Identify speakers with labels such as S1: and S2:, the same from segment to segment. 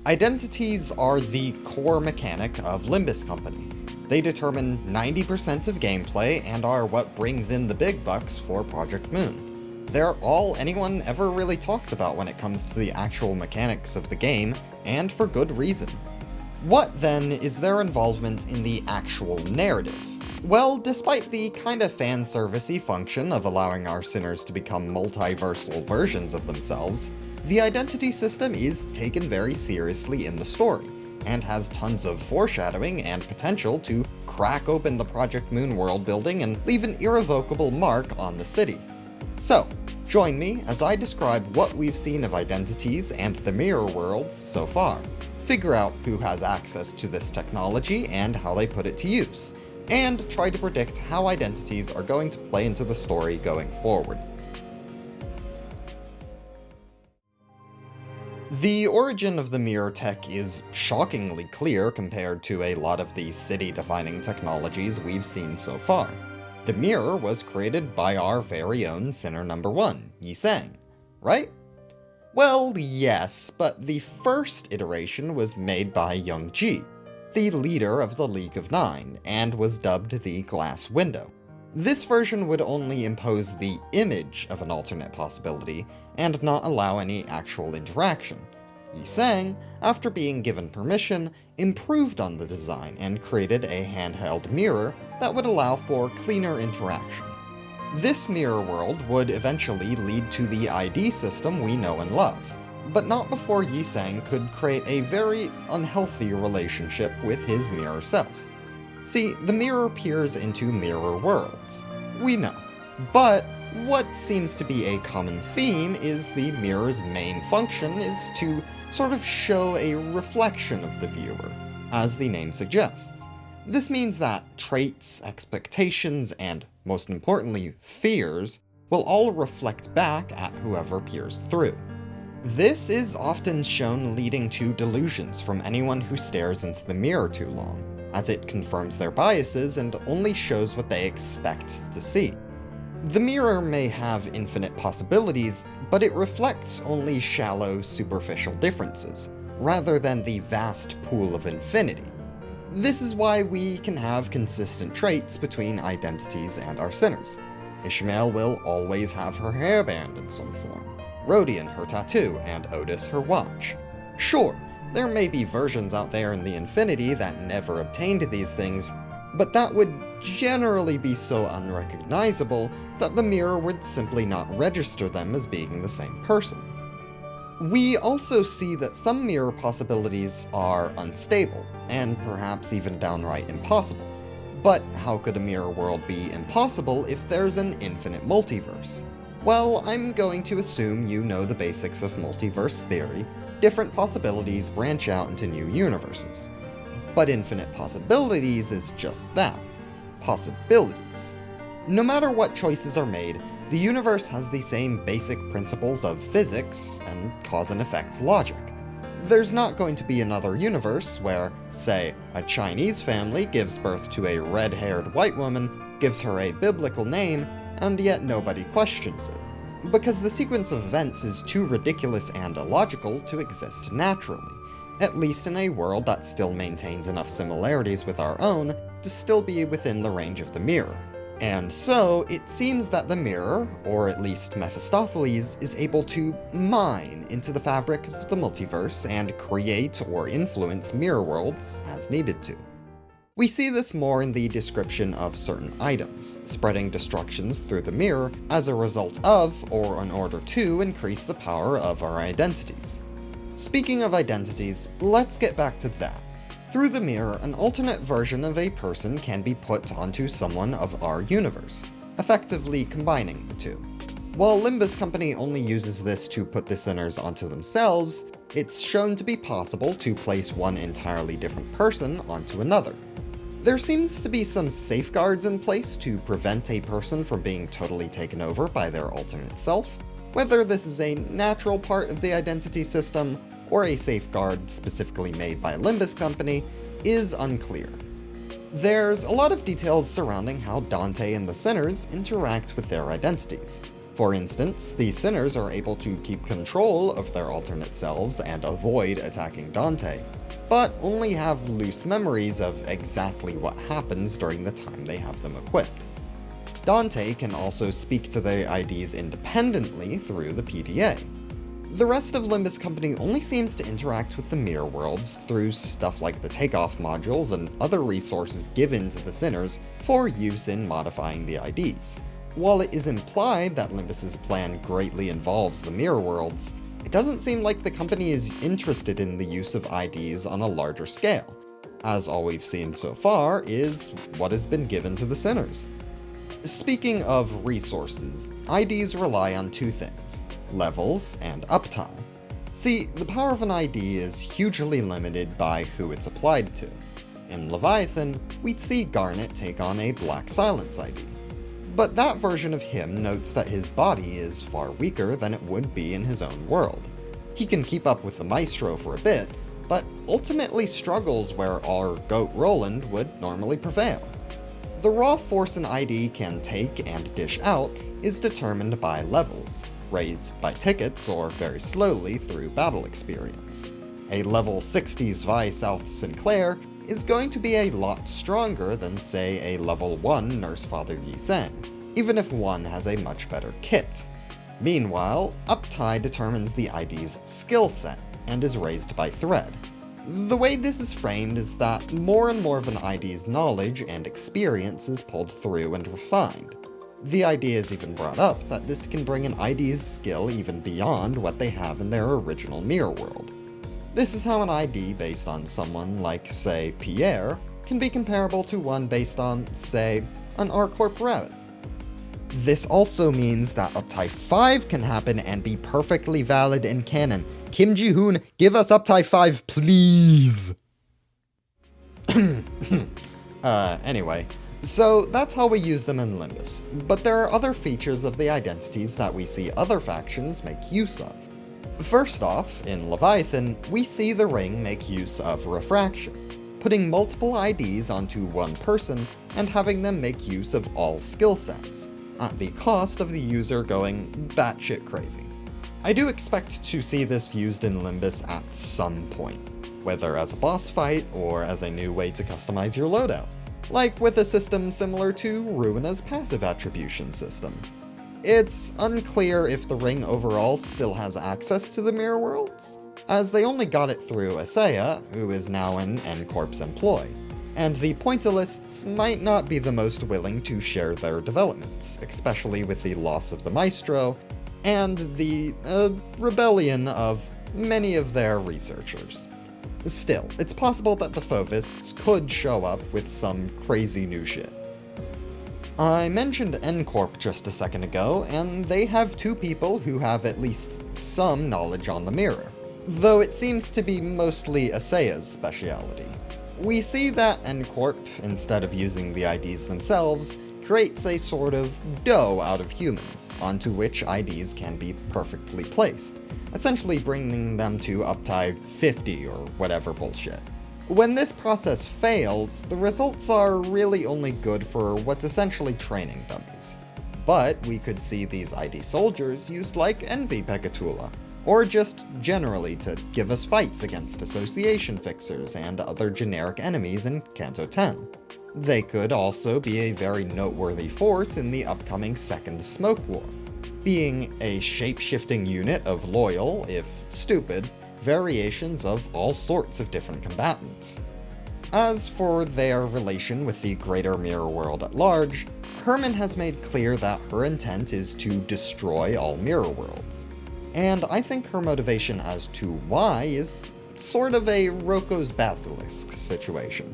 S1: Identities are the core mechanic of Limbus Company. They determine 90% of gameplay and are what brings in the big bucks for Project Moon. They're all anyone ever really talks about when it comes to the actual mechanics of the game, and for good reason. What, then, is their involvement in the actual narrative? Well, despite the kinda fan-servicey function of allowing our sinners to become multiversal versions of themselves, the identity system is taken very seriously in the story, and has tons of foreshadowing and potential to crack open the Project Moon world building and leave an irrevocable mark on the city. So, join me as I describe what we've seen of identities and the mirror worlds so far. Figure out who has access to this technology and how they put it to use, and try to predict how identities are going to play into the story going forward. The origin of the mirror tech is shockingly clear compared to a lot of the city-defining technologies we've seen so far. The mirror was created by our very own Sinner number 1, Yi Sang, right? Well, yes, but the first iteration was made by Young Ji, the leader of the League of Nine, and was dubbed the Glass Window. This version would only impose the image of an alternate possibility, and not allow any actual interaction. Yi Sang, after being given permission, improved on the design and created a handheld mirror that would allow for cleaner interaction. This mirror world would eventually lead to the ID system we know and love, but not before Yi Sang could create a very unhealthy relationship with his mirror self. See, the mirror peers into mirror worlds. We know. But what seems to be a common theme is the mirror's main function is to sort of show a reflection of the viewer, as the name suggests. This means that traits, expectations, and, most importantly, fears will all reflect back at whoever peers through. This is often shown leading to delusions from anyone who stares into the mirror too long, as it confirms their biases and only shows what they expect to see. The mirror may have infinite possibilities, but it reflects only shallow, superficial differences, rather than the vast pool of infinity. This is why we can have consistent traits between identities and our sinners. Ishmael will always have her hairband in some form, Rodian her tattoo, and Otis her watch. Sure, there may be versions out there in the infinity that never obtained these things, but that would generally be so unrecognizable that the mirror would simply not register them as being the same person. We also see that some mirror possibilities are unstable, and perhaps even downright impossible. But how could a mirror world be impossible if there's an infinite multiverse? Well, I'm going to assume you know the basics of multiverse theory. Different possibilities branch out into new universes. But infinite possibilities is just that. Possibilities. No matter what choices are made, the universe has the same basic principles of physics and cause and effect logic. There's not going to be another universe where, say, a Chinese family gives birth to a red-haired white woman, gives her a biblical name, and yet nobody questions it. Because the sequence of events is too ridiculous and illogical to exist naturally, at least in a world that still maintains enough similarities with our own to still be within the range of the mirror. And so, it seems that the mirror, or at least Mephistopheles, is able to mine into the fabric of the multiverse and create or influence mirror worlds as needed to. We see this more in the description of certain items, spreading destructions through the mirror as a result of, or in order to, increase the power of our identities. Speaking of identities, let's get back to that. Through the mirror, an alternate version of a person can be put onto someone of our universe, effectively combining the two. While Limbus Company only uses this to put the sinners onto themselves, it's shown to be possible to place one entirely different person onto another. There seems to be some safeguards in place to prevent a person from being totally taken over by their alternate self. Whether this is a natural part of the identity system, or a safeguard specifically made by Limbus Company, is unclear. There's a lot of details surrounding how Dante and the sinners interact with their identities. For instance, the sinners are able to keep control of their alternate selves and avoid attacking Dante, but only have loose memories of exactly what happens during the time they have them equipped. Dante can also speak to the IDs independently through the PDA. The rest of Limbus Company only seems to interact with the mirror worlds through stuff like the takeoff modules and other resources given to the sinners for use in modifying the IDs. While it is implied that Limbus's plan greatly involves the mirror worlds, it doesn't seem like the company is interested in the use of IDs on a larger scale, as all we've seen so far is what has been given to the sinners. Speaking of resources, IDs rely on two things: levels and uptime. See, the power of an ID is hugely limited by who it's applied to. In Leviathan, we'd see Garnet take on a Black Silence ID. But that version of him notes that his body is far weaker than it would be in his own world. He can keep up with the Maestro for a bit, but ultimately struggles where our Goat Roland would normally prevail. The raw force an ID can take and dish out is determined by levels, raised by tickets or very slowly through battle experience. A level 60s Vi South Sinclair is going to be a lot stronger than, say, a level 1 Nurse Father Yi Sen, even if one has a much better kit. Meanwhile, uptime determines the ID's skill set and is raised by thread. The way this is framed is that more and more of an ID's knowledge and experience is pulled through and refined. The idea is even brought up that this can bring an ID's skill even beyond what they have in their original mirror world. This is how an ID based on someone like, say, Pierre, can be comparable to one based on, say, an R-Corp Rabbit. This also means that Uptime 5 can happen and be perfectly valid in canon. Kim Ji-hoon, give us Uptime 5, please! Anyway, so that's how we use them in Limbus, but there are other features of the identities that we see other factions make use of. First off, in Leviathan, we see the ring make use of refraction, putting multiple IDs onto one person and having them make use of all skill sets, at the cost of the user going batshit crazy. I do expect to see this used in Limbus at some point, whether as a boss fight or as a new way to customize your loadout, like with a system similar to Ruina's passive attribution system. It's unclear if the ring overall still has access to the mirror worlds, as they only got it through Asaya, who is now in N-Corp's employ, and the Pointillists might not be the most willing to share their developments, especially with the loss of the Maestro and the rebellion of many of their researchers. Still, it's possible that the Fauvists could show up with some crazy new shit. I mentioned N-Corp just a second ago, and they have two people who have at least some knowledge on the mirror, though it seems to be mostly Asaya's speciality. We see that N-Corp, instead of using the IDs themselves, creates a sort of dough out of humans, onto which IDs can be perfectly placed, essentially bringing them to uptime 50 or whatever bullshit. When this process fails, the results are really only good for what's essentially training dummies. But we could see these ID soldiers used like Envy Pegatula, or just generally to give us fights against association fixers and other generic enemies in Kanto 10. They could also be a very noteworthy force in the upcoming Second Smoke War, being a shape-shifting unit of loyal, if stupid, variations of all sorts of different combatants. As for their relation with the greater mirror world at large, Herman has made clear that her intent is to destroy all mirror worlds. And I think her motivation as to why is sort of a Roko's Basilisk situation,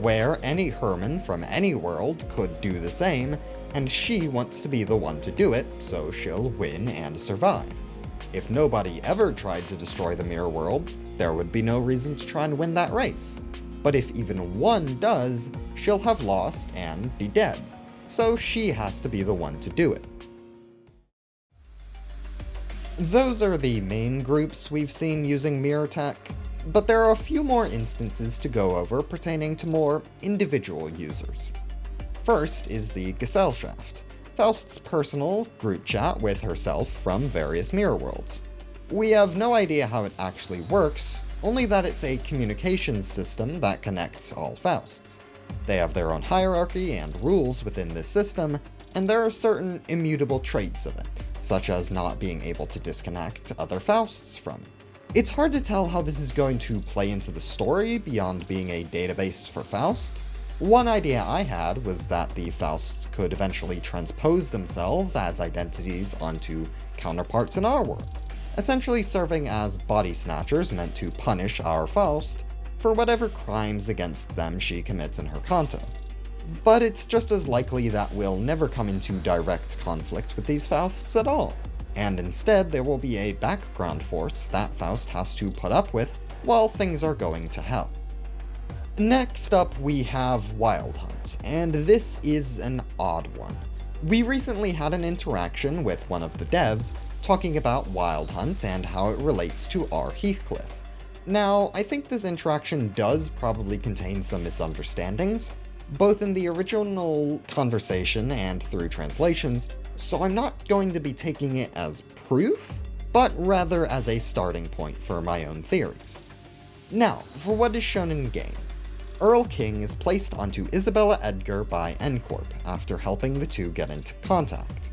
S1: where any Herman from any world could do the same, and she wants to be the one to do it, so she'll win and survive. If nobody ever tried to destroy the mirror world, there would be no reason to try and win that race. But if even one does, she'll have lost and be dead, so she has to be the one to do it. Those are the main groups we've seen using mirror tech, but there are a few more instances to go over pertaining to more individual users. First is the Gesellschaft, Faust's personal group chat with herself from various mirror worlds. We have no idea how it actually works, only that it's a communications system that connects all Fausts. They have their own hierarchy and rules within this system, and there are certain immutable traits of it, such as not being able to disconnect other Fausts from it. It's hard to tell how this is going to play into the story beyond being a database for Faust. One idea I had was that the Fausts could eventually transpose themselves as identities onto counterparts in our world, essentially serving as body snatchers meant to punish our Faust for whatever crimes against them she commits in her canto. But it's just as likely that we'll never come into direct conflict with these Fausts at all, and instead there will be a background force that Faust has to put up with while things are going to hell. Next up we have Wild Hunt, and this is an odd one. We recently had an interaction with one of the devs talking about Wild Hunt and how it relates to our Heathcliff. Now, I think this interaction does probably contain some misunderstandings, both in the original conversation and through translations, so I'm not going to be taking it as proof, but rather as a starting point for my own theories. Now, for what is shown in-game. Earl King is placed onto Isabella Edgar by N-Corp after helping the two get into contact.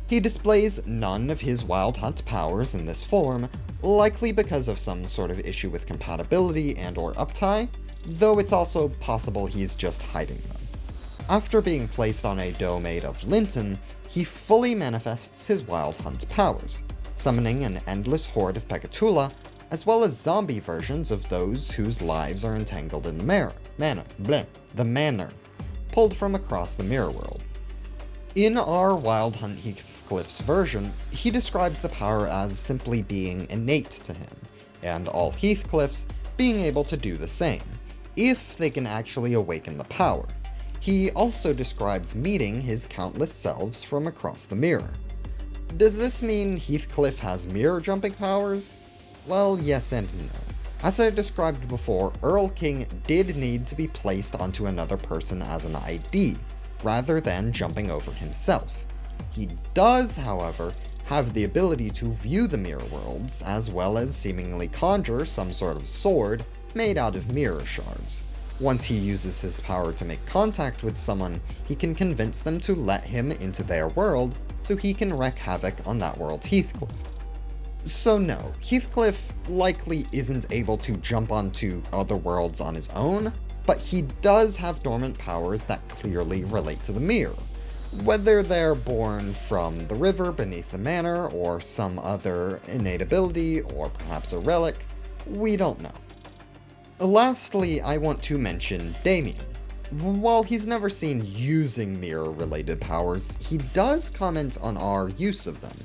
S1: He displays none of his Wild Hunt powers in this form, likely because of some sort of issue with compatibility and/or uptie, though it's also possible he's just hiding them. After being placed on a dough made of Linton, he fully manifests his Wild Hunt powers, summoning an endless horde of Pekatula, as well as zombie versions of those whose lives are entangled in the manor, pulled from across the mirror world. In our Wild Hunt Heathcliff's version, he describes the power as simply being innate to him, and all Heathcliffs being able to do the same, if they can actually awaken the power. He also describes meeting his countless selves from across the mirror. Does this mean Heathcliff has mirror jumping powers? Well, yes and no. As I described before, Earl King did need to be placed onto another person as an ID, rather than jumping over himself. He does, however, have the ability to view the mirror worlds, as well as seemingly conjure some sort of sword made out of mirror shards. Once he uses his power to make contact with someone, he can convince them to let him into their world so he can wreak havoc on that world's Heathcliff. So no, Heathcliff likely isn't able to jump onto other worlds on his own, but he does have dormant powers that clearly relate to the mirror. Whether they're born from the river beneath the manor, or some other innate ability, or perhaps a relic, we don't know. Lastly, I want to mention Damien. While he's never seen using mirror-related powers, he does comment on our use of them,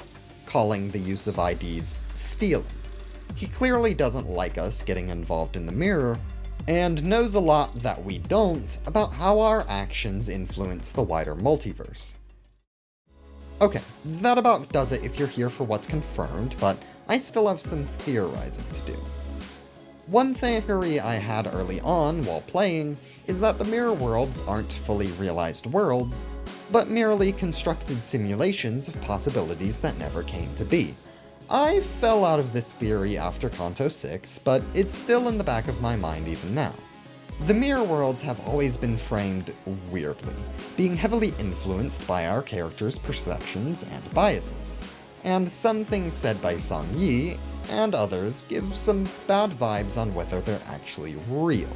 S1: calling the use of IDs stealing. He clearly doesn't like us getting involved in the mirror, and knows a lot that we don't about how our actions influence the wider multiverse. Okay, that about does it if you're here for what's confirmed, but I still have some theorizing to do. One theory I had early on while playing is that the mirror worlds aren't fully realized worlds, but merely constructed simulations of possibilities that never came to be. I fell out of this theory after Kanto 6, but it's still in the back of my mind even now. The mirror worlds have always been framed weirdly, being heavily influenced by our characters' perceptions and biases, and some things said by Song Yi and others give some bad vibes on whether they're actually real.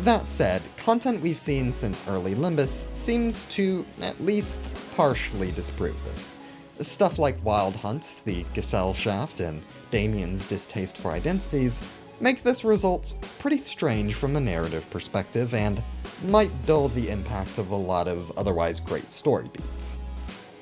S1: That said, content we've seen since early Limbus seems to at least partially disprove this. Stuff like Wild Hunt, the Giselle Shaft, and Damien's distaste for identities make this result pretty strange from a narrative perspective and might dull the impact of a lot of otherwise great story beats.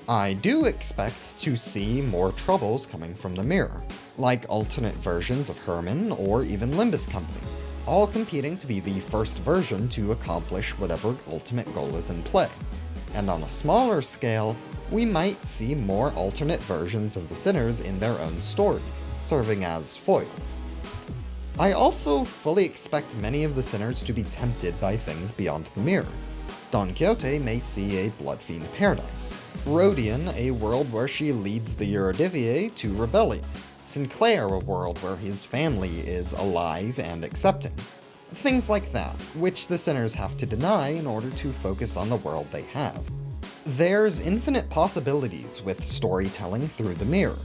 S1: I do expect to see more troubles coming from the mirror, like alternate versions of Herman or even Limbus Company, all competing to be the first version to accomplish whatever ultimate goal is in play. And on a smaller scale, we might see more alternate versions of the Sinners in their own stories, serving as foils. I also fully expect many of the Sinners to be tempted by things beyond the mirror. Don Quixote may see a blood fiend paradise, Rodian, a world where she leads the Eredivisie to rebellion. Sinclair, a world where his family is alive and accepting. Things like that, which the sinners have to deny in order to focus on the world they have. There's infinite possibilities with storytelling through the mirror.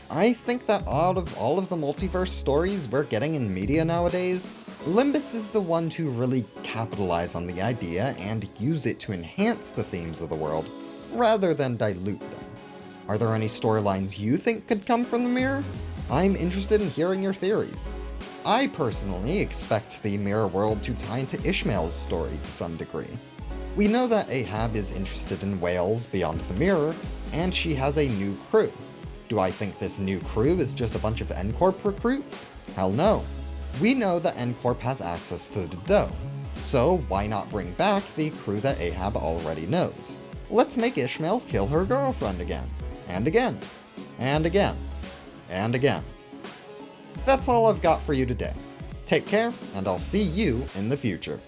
S1: I think that out of all of the multiverse stories we're getting in media nowadays, Limbus is the one to really capitalize on the idea and use it to enhance the themes of the world, rather than dilute them. Are there any storylines you think could come from the mirror? I'm interested in hearing your theories. I personally expect the mirror world to tie into Ishmael's story to some degree. We know that Ahab is interested in whales beyond the mirror, and she has a new crew. Do I think this new crew is just a bunch of N-Corp recruits? Hell no. We know that N-Corp has access to the dough, so why not bring back the crew that Ahab already knows? Let's make Ishmael kill her girlfriend again, and again, and again, and again. That's all I've got for you today. Take care, and I'll see you in the future.